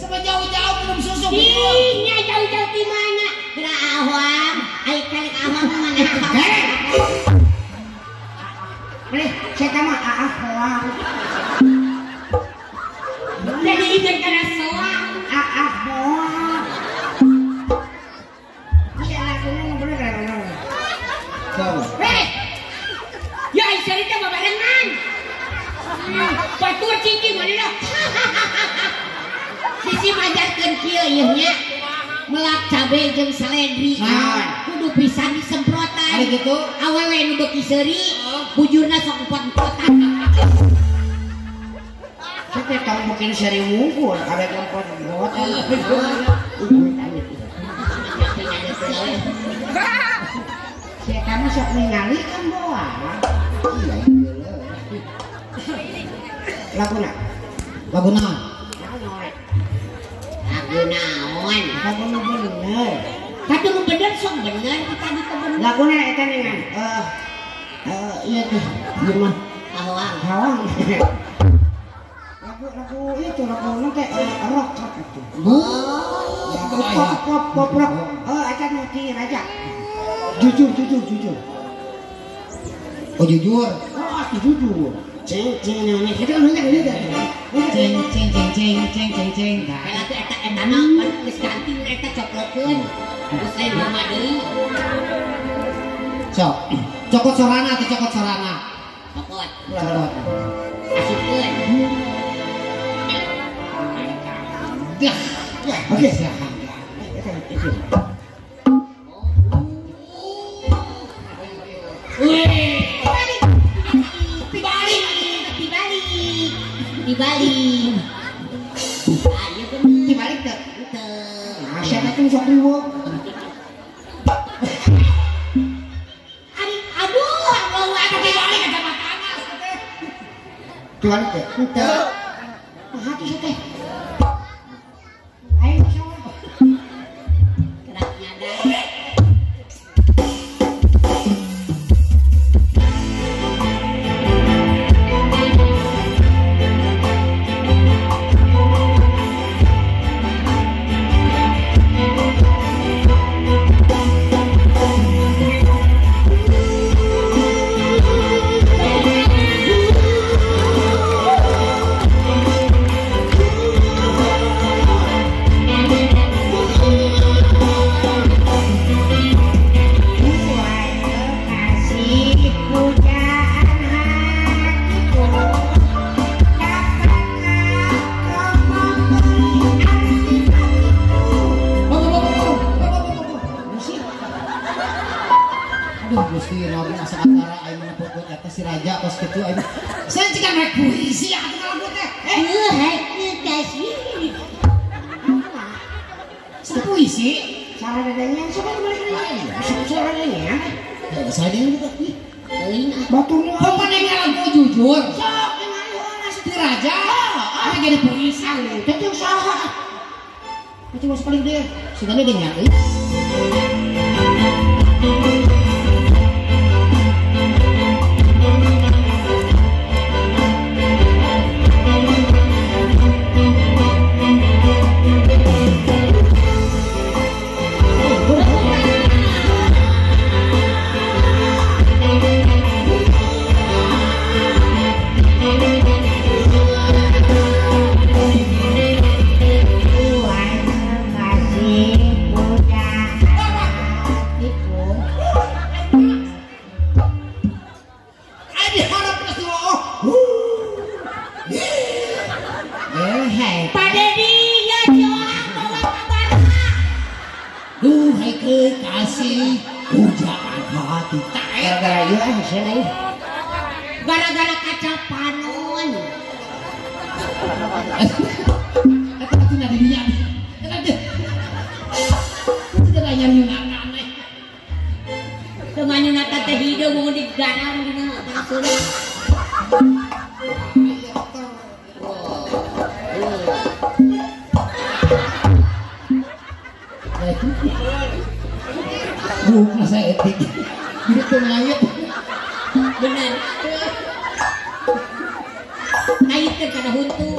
Sama jauh-jauh belum susu. Ih, jauh-jauh di mana? Kira awam, ai kali awam mana? Saya kama awam. Jadi ingat karena soal. Awam. Iya lagunya bener. Ya isari teh babarengan. Batur cingking mana dah? Sisi majarkeun kieu ieu nya. Melak cabe jeung seledri. Kudu pisan disemprotan. Ada gitu. Awewe nu beuki seuri, bujurna sok empot-empotan. Saya tahu mungkin seri mungkul ada tempat buat. Saya kamu sok ningali kan bawa. Iya. Laguna. Lagu naon? Lagu naon? bener. Kadu nu bener sok bener kita di kebun. Laguna eta dengan iya tuh gimana? Awang. Hawang. Lagu itu lagu nanti rock itu. Pop rock. Acan ngerti raja. Jujur. Oh jujur. Jujur. Ceng namanya kita kan nanya. Ceng. Kalau tu eta na geus ganti eta coklatkeun. Terus lain mama deui. Sok. Cokot sorana atau cokot sorana? Cokot. Cokot. Asupkeun. Dah. Oke. Dibalik. Ayo kan Dibalik tak? teu. Siapa tuh sok dulu? Aduh, mau ada dibalik aja matanya. Dibalik tak? Teu. Hati teh. Ayo sama. Gerak nyadar. Gusti nabi asa antara aing menepukeun eta si raja pas kitu aing. Saya cikan rek puisi atuh lagu teh. Hai kasih. Puisi. Salah dadanya suka balik lagi. Salah dadanya. Saya dia gitu. Teuing ah. Batunya. Apa nanya lagu jujur? Sok ningali orang Si raja. Ada jadi puisi. Itu salah. Itu masih paling dia. Sigana dia nyari. Kasih pujaan hati gara-gara ieu hasilnya Gara-gara kaca panon. eta atuh na dinya eta teh tidak nyari aneh Temannya nata teh hidup mau digarang dina langsung. bukan saya etik gitu ngayet Benar. Air teh kana huntu.